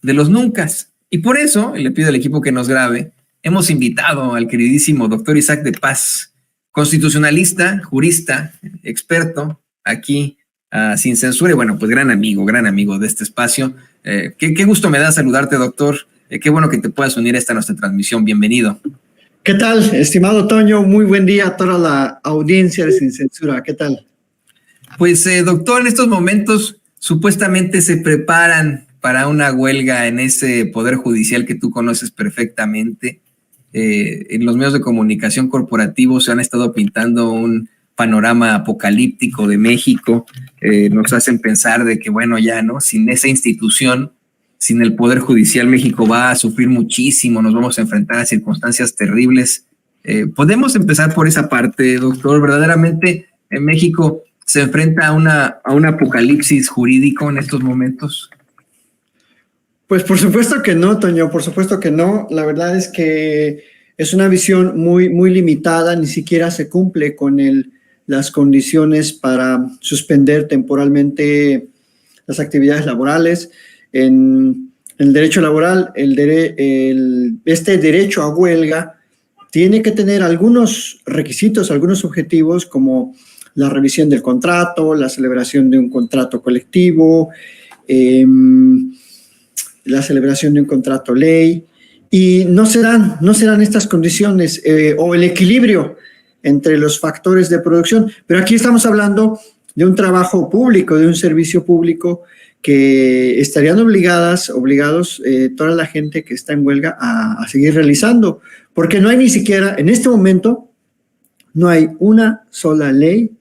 de los nuncas. Y por eso, le pido al equipo que nos grabe, hemos invitado al queridísimo doctor Isaac de Paz, constitucionalista, jurista, experto, aquí sin censura, y bueno, pues gran amigo de este espacio. Qué gusto me da saludarte, doctor. Qué bueno que te puedas unir a esta nuestra transmisión. Bienvenido. ¿Qué tal, estimado Toño? Muy buen día a toda la audiencia de Sin Censura. ¿Qué tal? Pues, doctor, en estos momentos supuestamente se preparan para una huelga en ese poder judicial que tú conoces perfectamente. En los medios de comunicación corporativos se han estado pintando un panorama apocalíptico de México. Nos hacen pensar de que, bueno, ya, ¿no? Sin esa institución, sin el Poder Judicial, México va a sufrir muchísimo, nos vamos a enfrentar a circunstancias terribles. Podemos empezar por esa parte, doctor. Verdaderamente, en México se enfrenta a un apocalipsis jurídico en estos momentos. Pues por supuesto que no, Toño, por supuesto que no. La verdad es que es una visión muy limitada, ni siquiera se cumple con las condiciones para suspender temporalmente las actividades laborales. En el derecho laboral, este derecho a huelga tiene que tener algunos requisitos, algunos objetivos, como la revisión del contrato, la celebración de un contrato colectivo, la celebración de un contrato ley, y no se dan estas condiciones o el equilibrio entre los factores de producción. Pero aquí estamos hablando de un trabajo público, de un servicio público que estarían obligados toda la gente que está en huelga a seguir realizando, porque no hay ni siquiera, en este momento, no hay una sola ley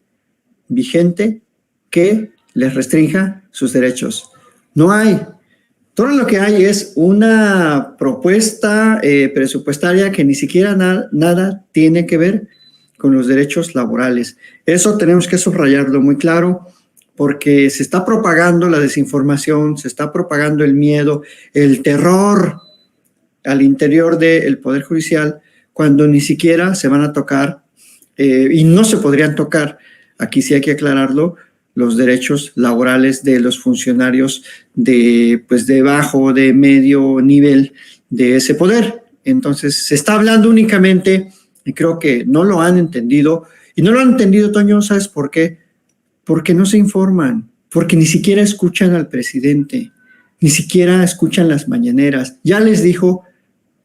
vigente que les restrinja sus derechos. No hay. Todo lo que hay es una propuesta presupuestaria que ni siquiera nada tiene que ver con los derechos laborales. Eso tenemos que subrayarlo muy claro, porque se está propagando la desinformación, se está propagando el miedo, el terror al interior del Poder Judicial, cuando ni siquiera se van a tocar, y no se podrían tocar, aquí sí hay que aclararlo, los derechos laborales de los funcionarios de bajo, de medio nivel de ese poder. Entonces, se está hablando únicamente, y creo que no lo han entendido, y no lo han entendido, Toño, ¿sabes por qué? Porque no se informan, porque ni siquiera escuchan al presidente, ni siquiera escuchan las mañaneras. Ya les dijo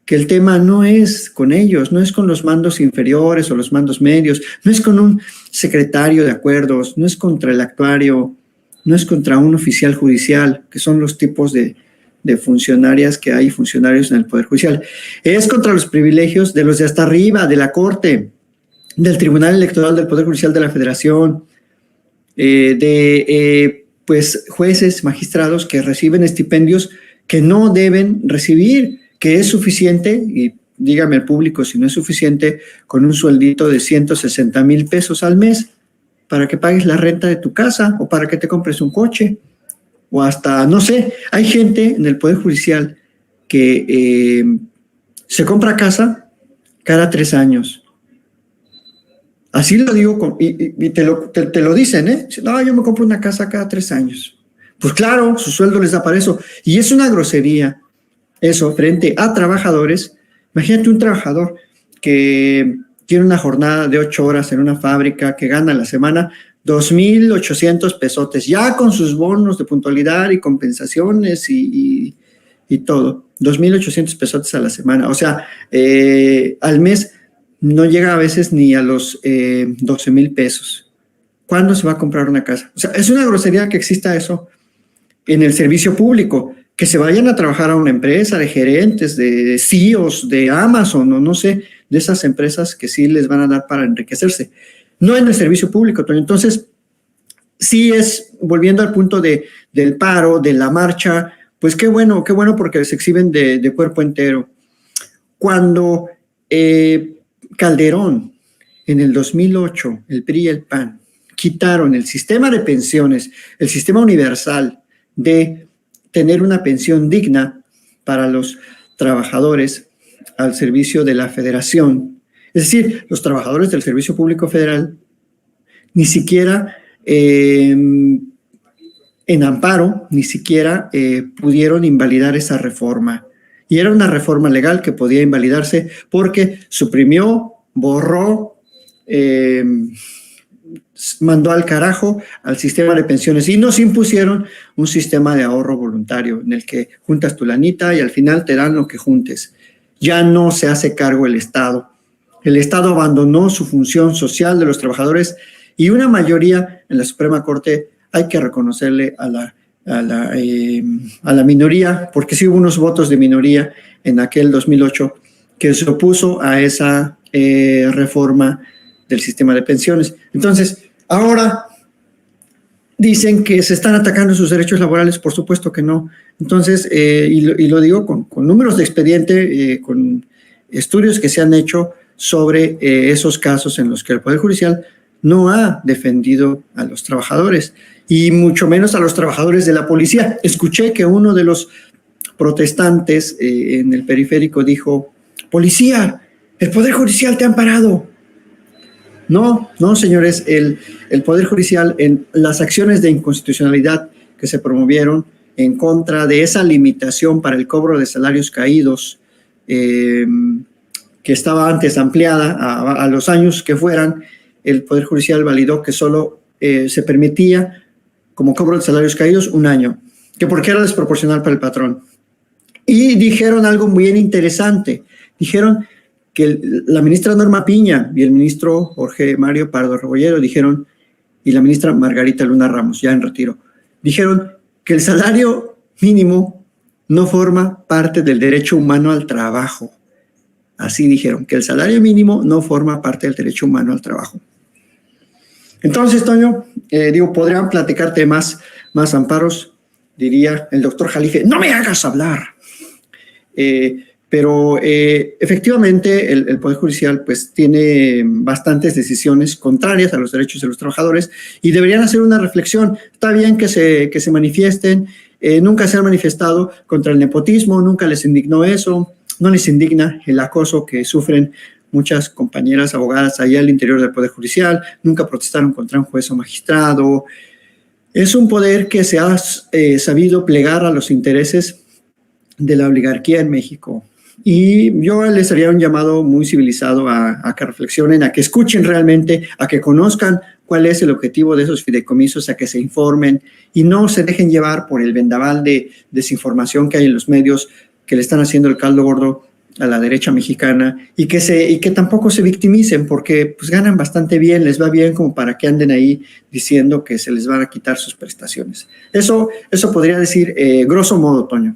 que el tema no es con ellos, no es con los mandos inferiores o los mandos medios, no es con un secretario de acuerdos, no es contra el actuario, no es contra un oficial judicial, que son los tipos de funcionarias que hay, funcionarios en el Poder Judicial. Es contra los privilegios de los de hasta arriba, de la Corte, del Tribunal Electoral del Poder Judicial de la Federación, jueces, magistrados que reciben estipendios que no deben recibir, que es suficiente, y dígame al público si no es suficiente, con un sueldito de 160,000 pesos al mes para que pagues la renta de tu casa o para que te compres un coche o hasta, no sé, hay gente en el Poder Judicial que se compra casa cada 3 años. Así lo digo, y te lo dicen, ¿eh? No, yo me compro una casa cada 3 años. Pues claro, su sueldo les da para eso. Y es una grosería eso frente a trabajadores. Imagínate un trabajador que tiene una jornada de 8 horas en una fábrica, que gana a la semana 2,800 pesotes, ya con sus bonos de puntualidad y compensaciones y todo. 2,800 pesotes a la semana. O sea, al mes no llega a veces ni a los 12,000 pesos. ¿Cuándo se va a comprar una casa? O sea, es una grosería que exista eso en el servicio público, que se vayan a trabajar a una empresa de gerentes, de CEOs, de Amazon o no sé, de esas empresas que sí les van a dar para enriquecerse. No en el servicio público, Toño. Entonces, sí es, volviendo al punto del paro, de la marcha, pues qué bueno porque se exhiben de cuerpo entero. Cuando Calderón, en el 2008, el PRI y el PAN, quitaron el sistema de pensiones, el sistema universal de tener una pensión digna para los trabajadores al servicio de la federación. Es decir, los trabajadores del Servicio Público Federal ni siquiera en amparo ni siquiera pudieron invalidar esa reforma. Y era una reforma legal que podía invalidarse porque suprimió, borró, mandó al carajo al sistema de pensiones y nos impusieron un sistema de ahorro voluntario en el que juntas tu lanita y al final te dan lo que juntes. Ya no se hace cargo el Estado. El Estado abandonó su función social de los trabajadores y una mayoría en la Suprema Corte, hay que reconocerle a la minoría, porque sí hubo unos votos de minoría en aquel 2008 que se opuso a esa reforma del sistema de pensiones. Entonces, ahora dicen que se están atacando sus derechos laborales, por supuesto que no. Entonces, y lo digo con números de expediente, con estudios que se han hecho sobre esos casos en los que el Poder Judicial no ha defendido a los trabajadores y mucho menos a los trabajadores de la policía. Escuché que uno de los protestantes en el periférico dijo: policía, el Poder Judicial te ha amparado. No, señores, el Poder Judicial en las acciones de inconstitucionalidad que se promovieron en contra de esa limitación para el cobro de salarios caídos que estaba antes ampliada a los años que fueran, el Poder Judicial validó que solo se permitía como cobro de salarios caídos 1 año, que porque era desproporcional para el patrón. Y dijeron algo muy interesante, dijeron que la ministra Norma Piña y el ministro Jorge Mario Pardo Rebolledo dijeron, y la ministra Margarita Luna Ramos, ya en retiro, dijeron que el salario mínimo no forma parte del derecho humano al trabajo. Así dijeron, que el salario mínimo no forma parte del derecho humano al trabajo. Entonces, Toño, podrían platicarte más amparos, diría el doctor Jalife, no me hagas hablar. Pero efectivamente el Poder Judicial pues tiene bastantes decisiones contrarias a los derechos de los trabajadores y deberían hacer una reflexión. Está bien que se manifiesten, nunca se han manifestado contra el nepotismo, nunca les indignó eso, no les indigna el acoso que sufren muchas compañeras abogadas allá al interior del Poder Judicial, nunca protestaron contra un juez o magistrado. Es un poder que se ha sabido plegar a los intereses de la oligarquía en México. Y yo les haría un llamado muy civilizado a que reflexionen, a que escuchen realmente, a que conozcan cuál es el objetivo de esos fideicomisos, a que se informen y no se dejen llevar por el vendaval de desinformación que hay en los medios que le están haciendo el caldo gordo a la derecha mexicana y que tampoco se victimicen porque pues ganan bastante bien, les va bien como para que anden ahí diciendo que se les van a quitar sus prestaciones. Eso podría decir grosso modo, Toño.